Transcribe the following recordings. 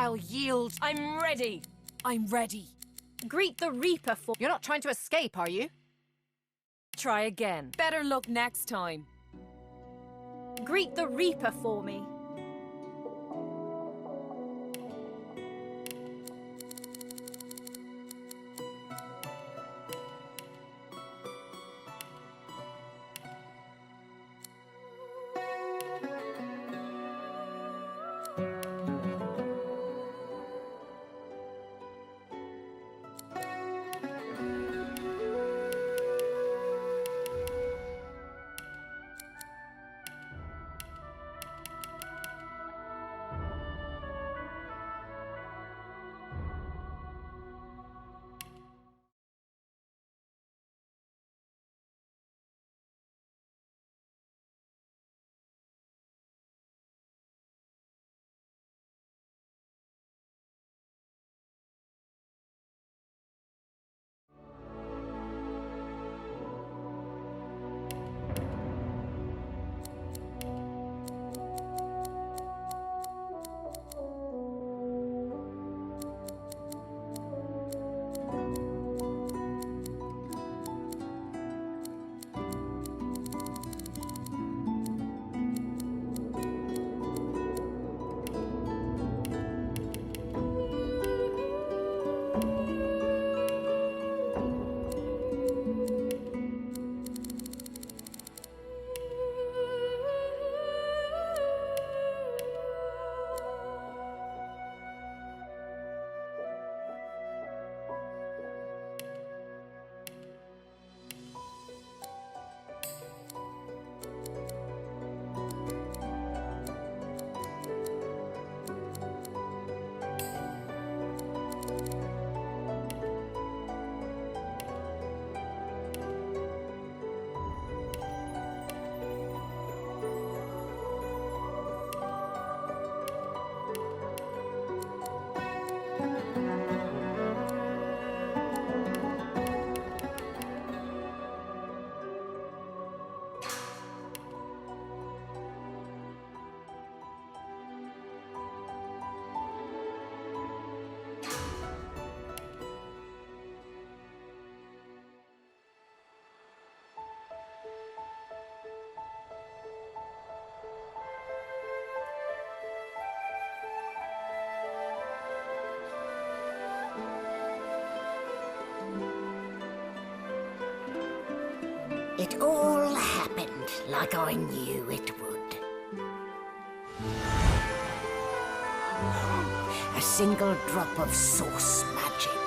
I'll yield. I'm ready. I'm ready. Greet the Reaper for... You're not trying to escape, are you? Try again. Better luck next time. Greet the Reaper for me. It all happened like I knew it would. A single drop of source magic.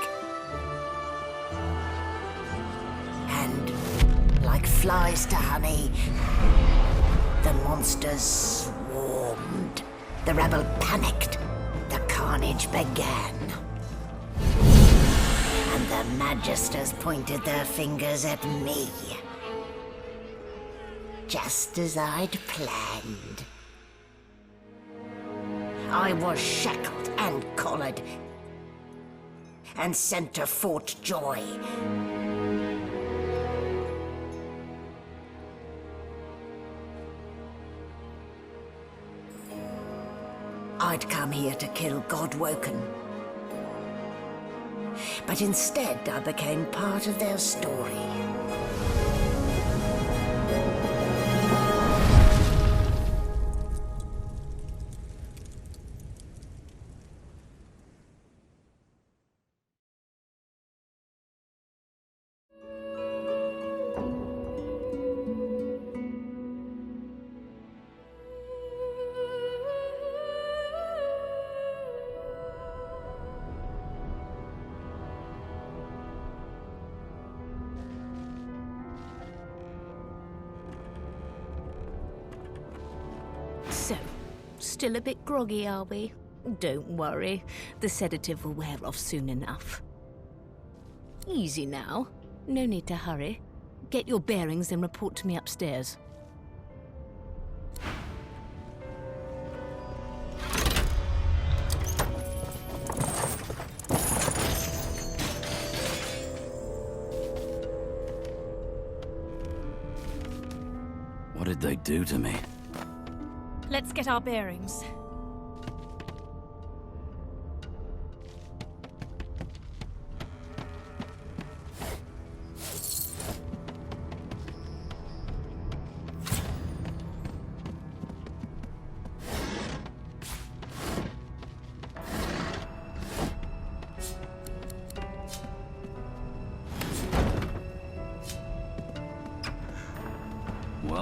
And, like flies to honey, the monsters swarmed. The rebel panicked. The carnage began. And the magisters pointed their fingers at me. Just as I'd planned. I was shackled and collared and sent to Fort Joy. I'd come here to kill Godwoken. But instead I became part of their story. So, still a bit groggy, are we? Don't worry, the sedative will wear off soon enough. Easy now, no need to hurry. Get your bearings and report to me upstairs. What did they do to me? Let's get our bearings.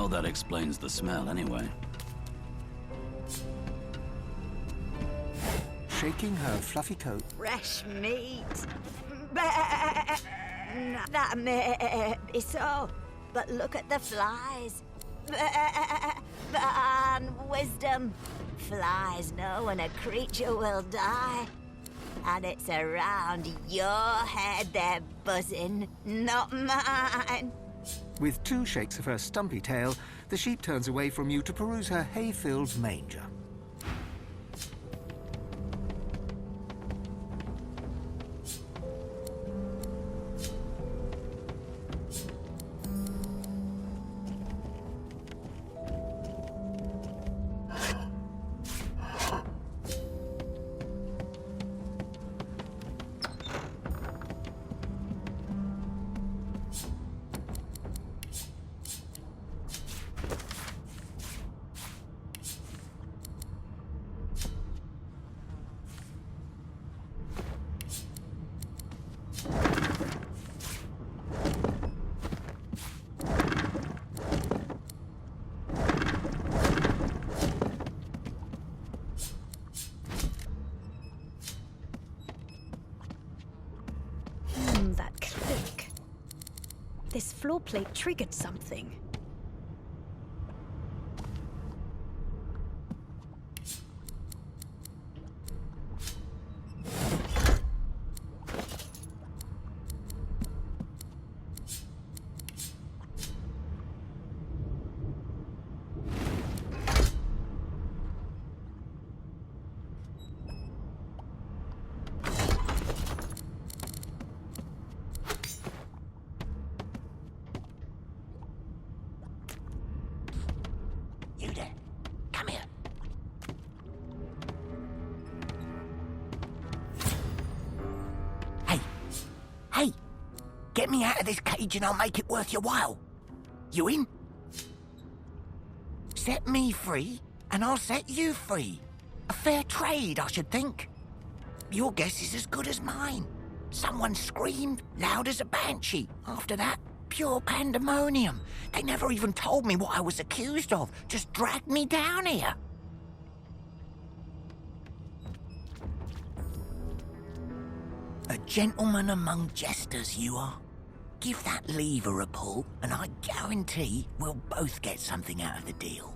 Well, that explains the smell anyway. Shaking her fluffy coat, Fresh meat. That may be so, but look at the flies. And wisdom. Flies know when a creature will die. And it's around your head they're buzzing, not mine. with 2 shakes of her stumpy tail, the sheep turns away from you to peruse her hay-filled manger. That click. This floor plate triggered something. Come here. Hey! Get me out of this cage and I'll make it worth your while. You in? Set me free and I'll set you free. A fair trade, I should think. Your guess is as good as mine. Someone screamed loud as a banshee. After that, pure pandemonium. They never even told me what I was accused of. Just dragged me down here. A gentleman among jesters, you are. Give that lever a pull, and I guarantee we'll both get something out of the deal.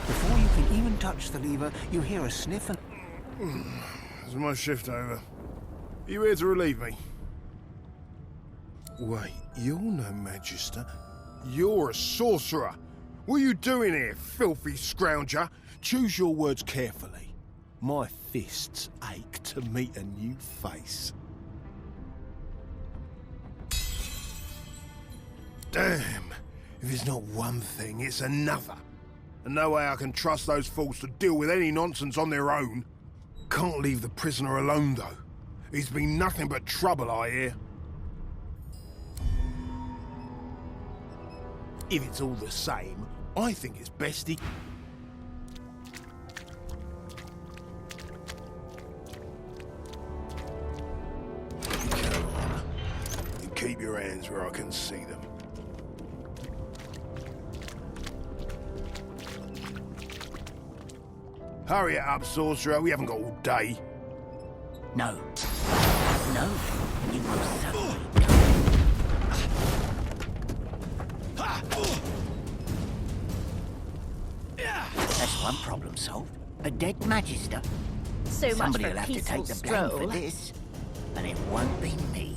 Before you can even touch the lever, you hear a sniff and... Is my shift over? Are you here to relieve me? Wait, you're no magister. You're a sorcerer. What are you doing here, filthy scrounger? Choose your words carefully. My fists ache to meet a new face. Damn. If it's not one thing, it's another. And no way I can trust those fools to deal with any nonsense on their own. Can't leave the prisoner alone, though. He's been nothing but trouble, I hear. If it's all the same, I think it's best he... Come on. And keep your hands where I can see them. Hurry it up, sorcerer. We haven't got all day. No. No. You most certainly don't. That's one problem solved. A dead magister. So Somebody much will for a have to peaceful take the blame stroll. for this, and it won't be me.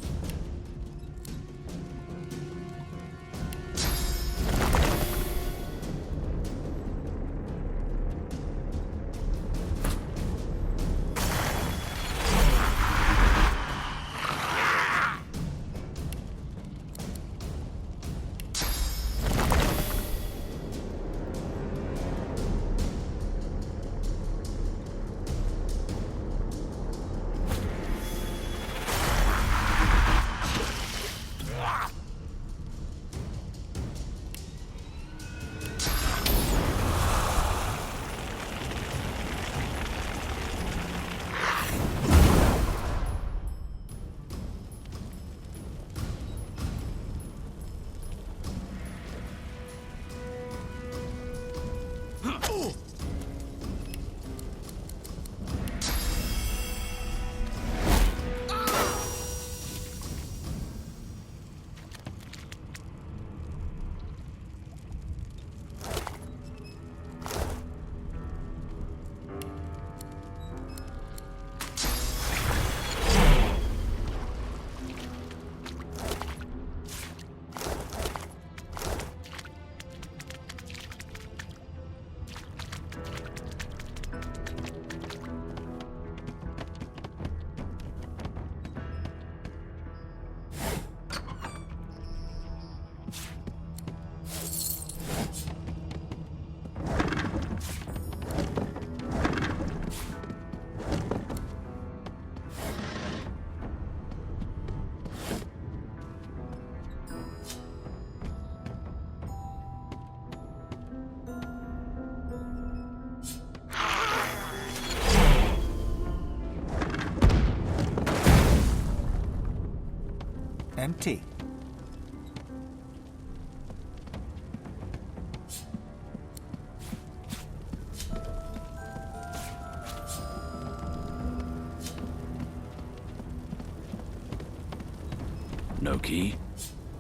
No key?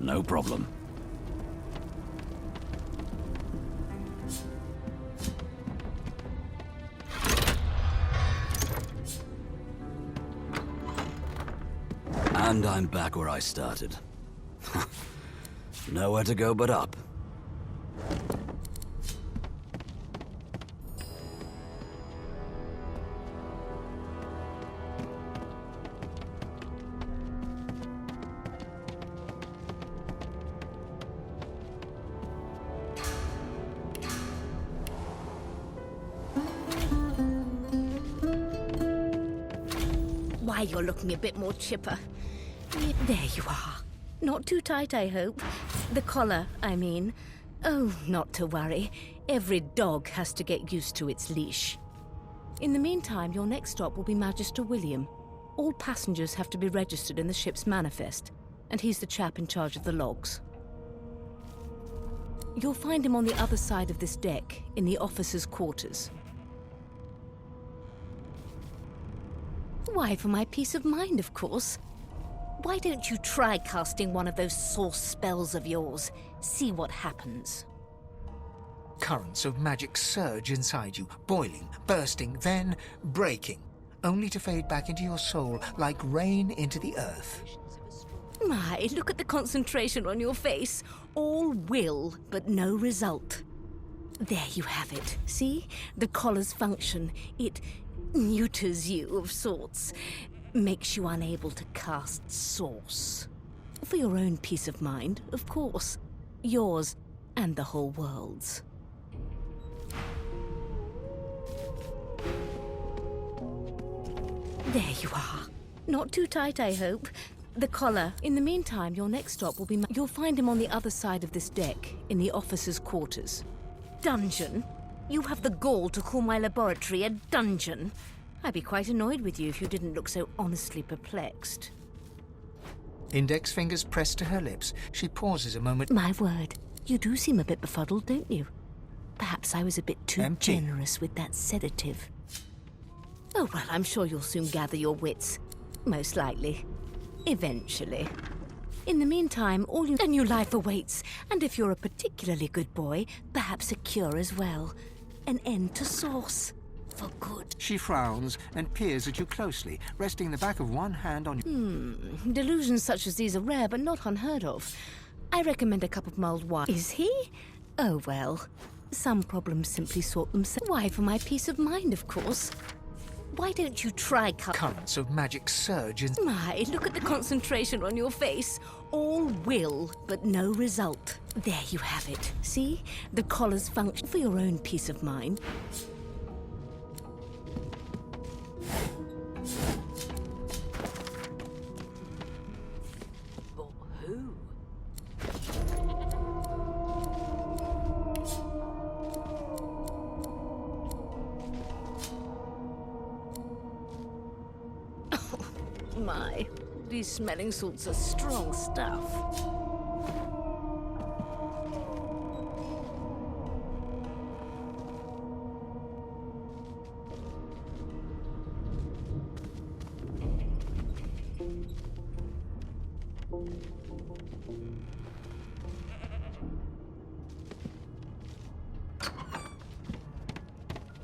No problem. And I'm back where I started. Nowhere to go but up. Why, you're looking a bit more chipper. There you are. Not too tight, I hope. The collar, I mean. Oh, not to worry. Every dog has to get used to its leash. In the meantime, your next stop will be Magister William. All passengers have to be registered in the ship's manifest, and he's the chap in charge of the logs. You'll find him on the other side of this deck, in the officers' quarters. Why, for my peace of mind, of course. Why don't you try casting one of those source spells of yours? See what happens. Currents of magic surge inside you, boiling, bursting, then breaking, only to fade back into your soul like rain into the earth. My, look at the concentration on your face. All will, but no result. There you have it. See? The collar's function. It neuters you of sorts. Makes you unable to cast source. For your own peace of mind, of course. Yours and the whole world's. There you are. Not too tight, I hope. The collar. In the meantime, your next stop will be... You'll find him on the other side of this deck, in the officers' quarters. Dungeon? You have the gall to call my laboratory a dungeon? I'd be quite annoyed with you if you didn't look so honestly perplexed. Index fingers pressed to her lips, she pauses a moment. My word, you do seem a bit befuddled, don't you? Perhaps I was a bit too Empty. generous with that sedative. Oh, well, I'm sure you'll soon gather your wits. Most likely. Eventually. In the meantime, a new life awaits, and if you're a particularly good boy, perhaps a cure as well. An end to source. For good. She frowns and peers at you closely, resting the back of one hand on you. Delusions such as these are rare, but not unheard of. I recommend a cup of mulled wine. Is he? Oh, well. Some problems simply sort themselves. Why, for my peace of mind, of course. Why don't you try Currents of magic surge in... My, look at the concentration on your face. All will, but no result. There you have it. See? The collar's function. For your own peace of mind. But who? My, these smelling salts are strong stuff.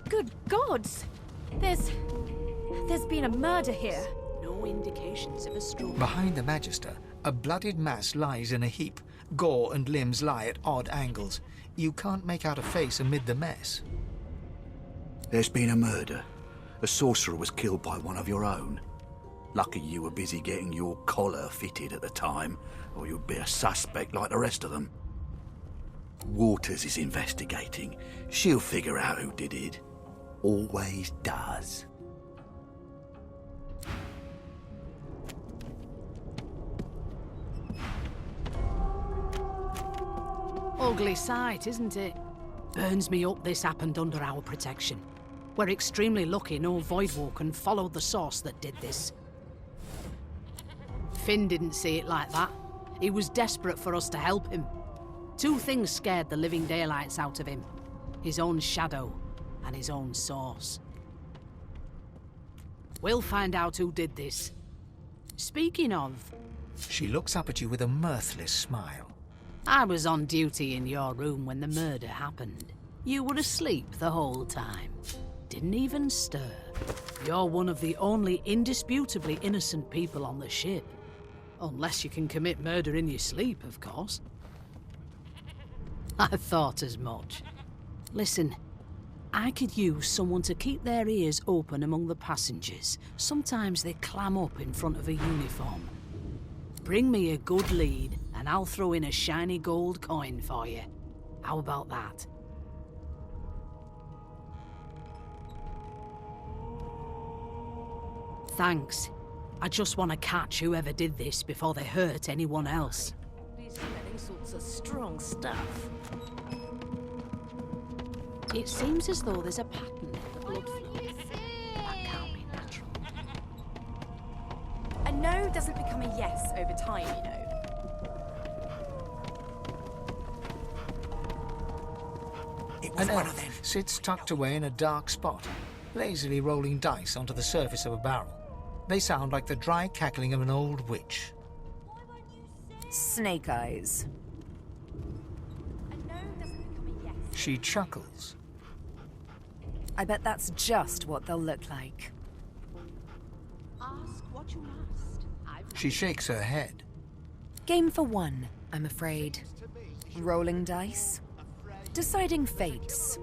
Good gods! There's been a murder here. No indications of a struggle. Behind the Magister, a bloodied mass lies in a heap. Gore and limbs lie at odd angles. You can't make out a face amid the mess. There's been a murder. A sorcerer was killed by one of your own. Lucky you were busy getting your collar fitted at the time, or you'd be a suspect like the rest of them. Waters is investigating. She'll figure out who did it. Always does. Ugly sight, isn't it? Burns me up this happened under our protection. We're extremely lucky no Voidwalker followed the source that did this. Finn didn't see it like that. He was desperate for us to help him. Two things scared the living daylights out of him. His own shadow and his own source. We'll find out who did this. Speaking of, She looks up at you with a mirthless smile. I was on duty in your room when the murder happened. You were asleep the whole time. Didn't even stir. You're one of the only indisputably innocent people on the ship. Unless you can commit murder in your sleep, of course. I thought as much. Listen, I could use someone to keep their ears open among the passengers. Sometimes they clam up in front of a uniform. Bring me a good lead, and I'll throw in a shiny gold coin for you. How about that? Thanks. I just want to catch whoever did this before they hurt anyone else. These smelling salts are strong stuff. It seems as though there's a pattern in the blood flow. That can't be natural. A no doesn't become a yes over time, you know. An elf sits tucked away in a dark spot, lazily rolling dice onto the surface of a barrel. They sound like the dry cackling of an old witch. Snake eyes. A no doesn't become a yes. She chuckles. I bet that's just what they'll look like. Ask what you must. She shakes her head. Game for one, I'm afraid. Rolling dice. Deciding fates.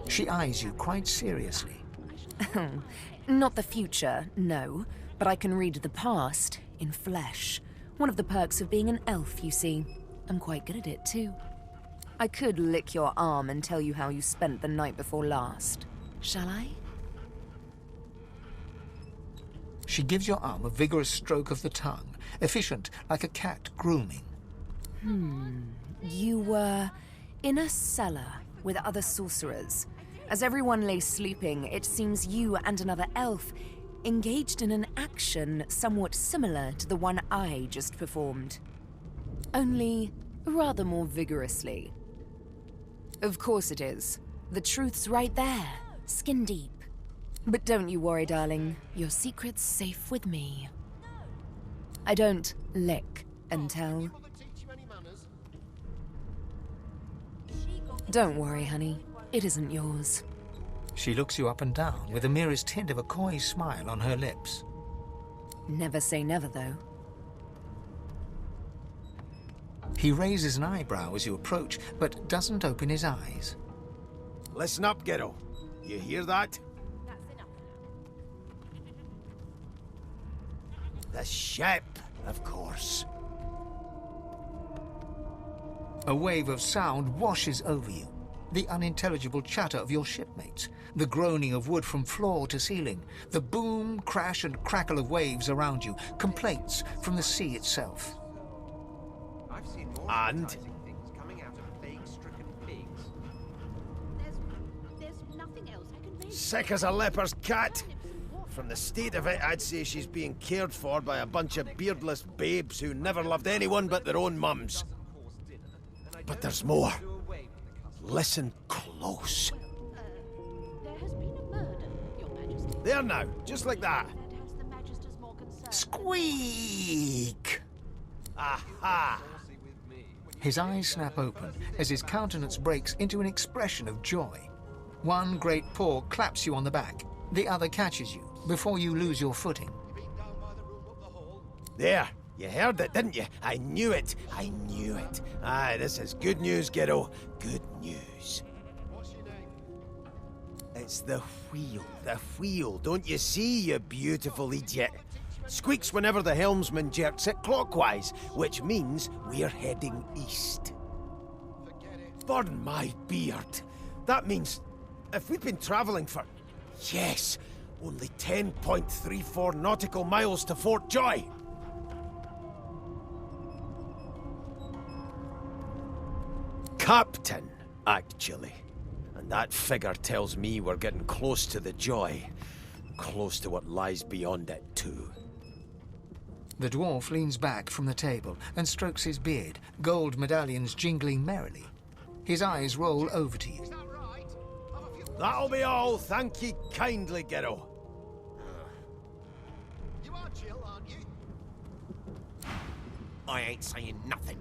She eyes you quite seriously. Not the future, no. But I can read the past in flesh. One of the perks of being an elf, you see. I'm quite good at it, too. I could lick your arm and tell you how you spent the night before last. Shall I? She gives your arm a vigorous stroke of the tongue, efficient like a cat grooming. You were in a cellar with other sorcerers. As everyone lay sleeping, it seems you and another elf engaged in an action somewhat similar to the one I just performed. Only rather more vigorously. Of course it is. The truth's right there, skin deep. But don't you worry, darling. Your secret's safe with me. I don't lick and tell. Don't worry, honey. It isn't yours. She looks you up and down with the merest hint of a coy smile on her lips. Never say never, though. He raises an eyebrow as you approach, but doesn't open his eyes. Listen up, Ghetto. You hear that? That's enough. The ship, of course. A wave of sound washes over you. The unintelligible chatter of your shipmates, the groaning of wood from floor to ceiling, the boom, crash and crackle of waves around you, complaints from the sea itself. And? There's nothing else I can make. Sick as a leper's cat. From the state of it, I'd say she's being cared for by a bunch of beardless babes who never loved anyone but their own mums. But there's more. Listen close. There has been a murder, Your Majesty. There now, just like that. That has the Magister's more concern. Squeak! Aha! His eyes snap open as his countenance breaks into an expression of joy. One great paw claps you on the back. The other catches you before you lose your footing. There, you heard it, didn't you? I knew it. I knew it. Aye, this is good news, Ghetto. Good news. What's your name? It's the wheel. The wheel. Don't you see, you beautiful idiot? Squeaks whenever the helmsman jerks it clockwise, which means we're heading east. Burn my beard. That means if we'd been travelling for, yes, only 10.34 nautical miles to Fort Joy. Captain, actually. And that figure tells me we're getting close to the Joy. Close to what lies beyond it, too. The dwarf leans back from the table and strokes his beard, gold medallions jingling merrily. His eyes roll over to you. That'll be all. Thank ye kindly, Ghetto. You are chill. I ain't saying nothing.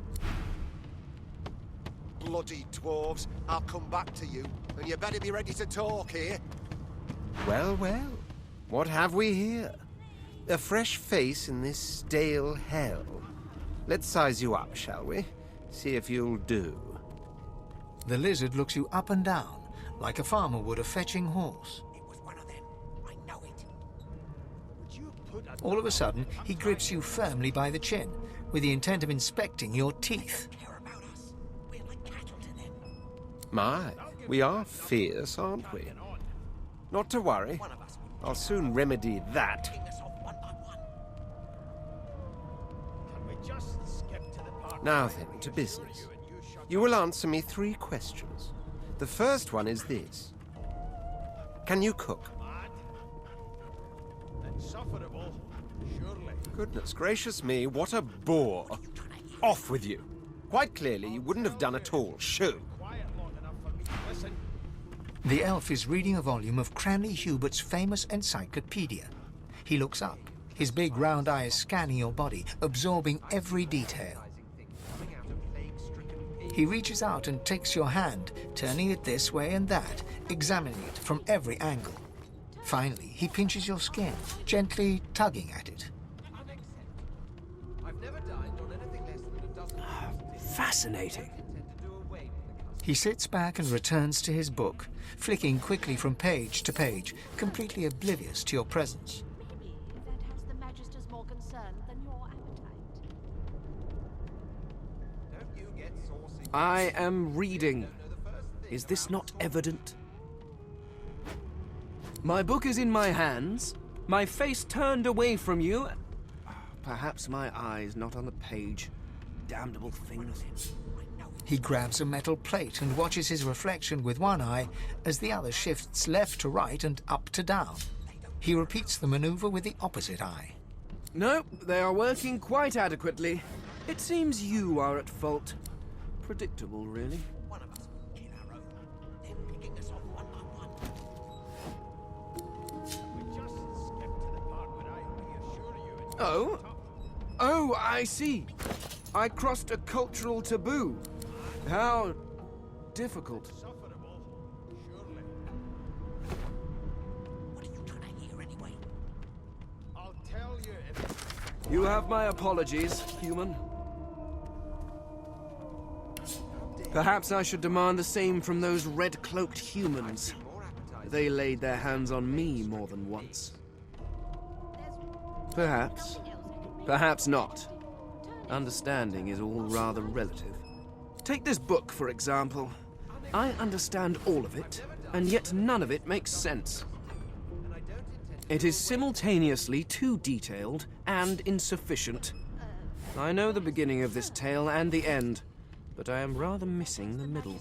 Bloody dwarves, I'll come back to you, and you better be ready to talk here. Well, well. What have we here? A fresh face in this stale hell. Let's size you up, shall we? See if you'll do. The lizard looks you up and down, like a farmer would a fetching horse. It was one of them. I know it. All of a sudden, he grips you firmly by the chin, with the intent of inspecting your teeth. Care about us. We're like cattle to them. My, we are fierce, aren't we? Not to worry. I'll soon remedy that. Now then, to business. You will answer me 3 questions. The first one is this. Can you cook? Goodness gracious me, what a bore. Off with you. Quite clearly, you wouldn't have done at all. Shoo. The elf is reading a volume of Cranley Hubert's famous encyclopedia. He looks up, his big round eyes scanning your body, absorbing every detail. He reaches out and takes your hand, turning it this way and that, examining it from every angle. Finally, he pinches your skin, gently tugging at it. Fascinating. He sits back and returns to his book, flicking quickly from page to page, completely oblivious to your presence. Maybe that has the Magisters more concerned than your appetite. I am reading. Is this not evident? My book is in my hands, my face turned away from you. Perhaps my eyes not on the page. Damnable things. He grabs a metal plate and watches his reflection with one eye as the other shifts left to right and up to down. He repeats the maneuver with the opposite eye. No, they are working quite adequately. It seems you are at fault. Predictable, really. One of us will kill our own. They're picking us off one by one. Oh, I see. I crossed a cultural taboo. How difficult. What are you trying to hear anyway? I'll tell you if... You have my apologies, human. Perhaps I should demand the same from those red-cloaked humans. They laid their hands on me more than once. Perhaps. Perhaps not. Understanding is all rather relative. Take this book, for example. I understand all of it, and yet none of it makes sense. It is simultaneously too detailed and insufficient. I know the beginning of this tale and the end, but I am rather missing the middle.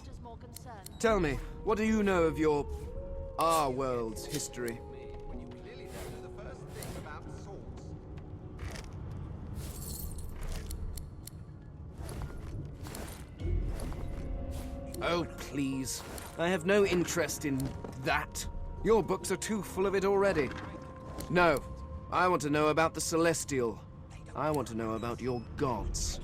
Tell me, what do you know of our world's history? Oh, please. I have no interest in that. Your books are too full of it already. No, I want to know about the Celestial. I want to know about your gods.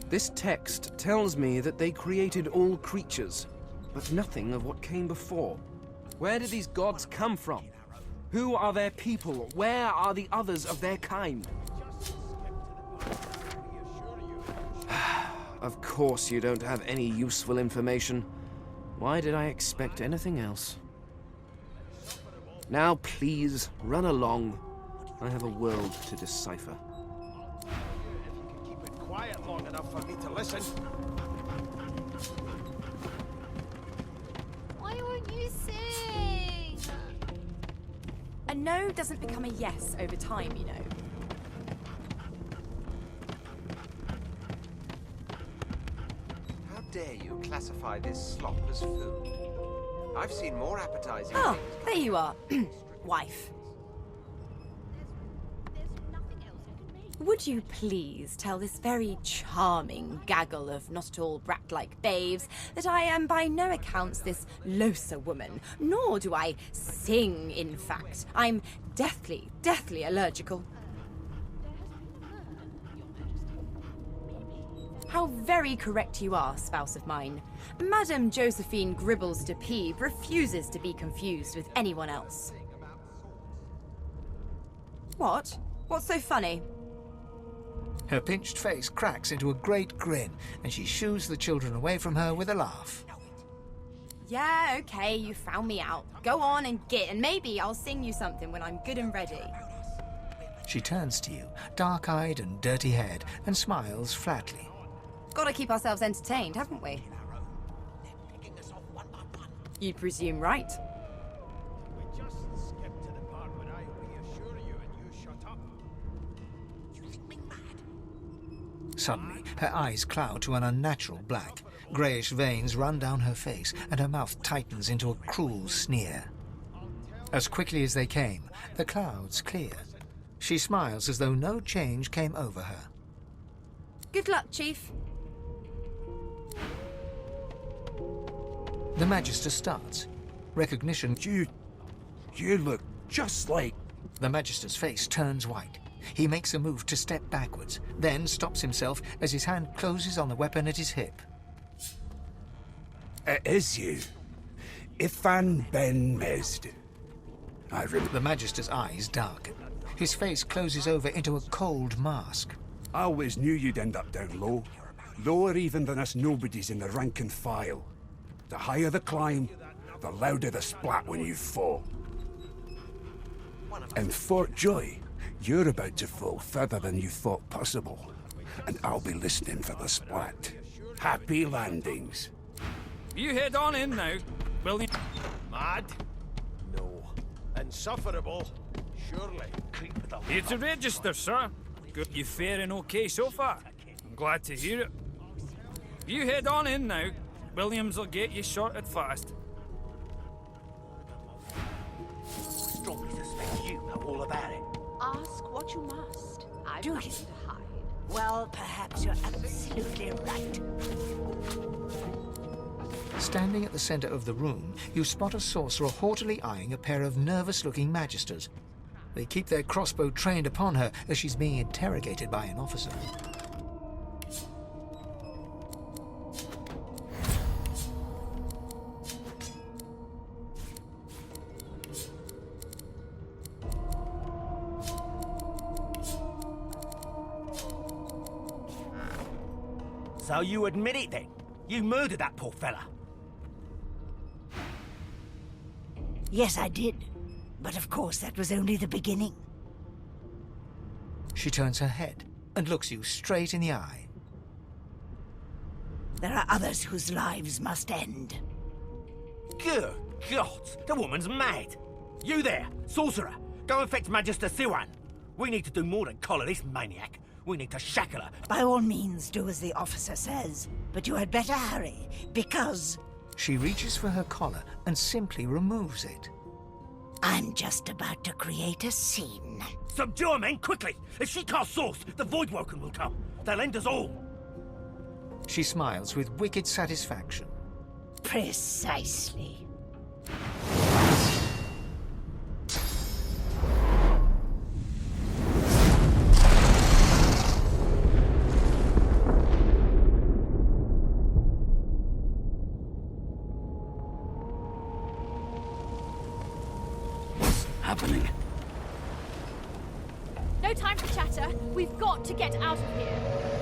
This text tells me that they created all creatures, but nothing of what came before. Where did these gods come from? Who are their people? Where are the others of their kind? Of course you don't have any useful information. Why did I expect anything else? Now please, run along. I have a world to decipher. If you can keep it quiet long enough for me to listen. Why won't you sing? A no doesn't become a yes over time, you know. How dare you classify this slop as food? I've seen more appetizing Oh, things. there you are. Wife. Would you please tell this very charming gaggle of not-at-all brat-like babes that I am by no accounts this loser woman, nor do I sing, in fact. I'm deathly allergical. How very correct you are, spouse of mine. Madame Josephine Gribbles de Peeb refuses to be confused with anyone else. What? What's so funny? Her pinched face cracks into a great grin, and she shoos the children away from her with a laugh. Yeah, okay, you found me out. Go on and git, and maybe I'll sing you something when I'm good and ready. She turns to you, dark-eyed and dirty-haired, and smiles flatly. Gotta keep ourselves entertained, haven't we? You presume right. We just skipped to the part where I reassure you and you shut up. You think me mad? Suddenly, her eyes cloud to an unnatural black. Greyish veins run down her face, and her mouth tightens into a cruel sneer. As quickly as they came, the clouds clear. She smiles as though no change came over her. Good luck, Chief. The Magister starts. Recognition. You look just like... The Magister's face turns white. He makes a move to step backwards, then stops himself as his hand closes on the weapon at his hip. It is you. Ifan Ben Mesd. The Magister's eyes darken. His face closes over into a cold mask. I always knew you'd end up down low. Lower even than us nobodies in the rank and file. The higher the climb, the louder the splat when you fall. And Fort Joy, you're about to fall further than you thought possible. And I'll be listening for the splat. Happy landings. You head on in now, will you? Mad? No. Insufferable? Surely. Here to register, sir. Good. You faring okay so far? I'm glad to hear it. You head on in now. Williams will get you sorted fast. Strongly suspect you know all about it. Ask what you must. I've Do nothing you? to hide. Well, perhaps you're absolutely right. Standing at the center of the room, you spot a sorcerer haughtily eyeing a pair of nervous-looking magisters. They keep their crossbow trained upon her as she's being interrogated by an officer. So you admit it then? You murdered that poor fella? Yes, I did. But of course, that was only the beginning. She turns her head and looks you straight in the eye. There are others whose lives must end. Good God, the woman's mad. You there, sorcerer, go and fetch Magister Siwan. We need to do more than collar this maniac. We need to shackle her. By all means, do as the officer says. But you had better hurry, because... She reaches for her collar and simply removes it. I'm just about to create a scene. Subdue her, men, quickly! If she casts source, the Voidwoken will come. They'll end us all. She smiles with wicked satisfaction. Precisely. Happening. No time for chatter. We've got to get out of here.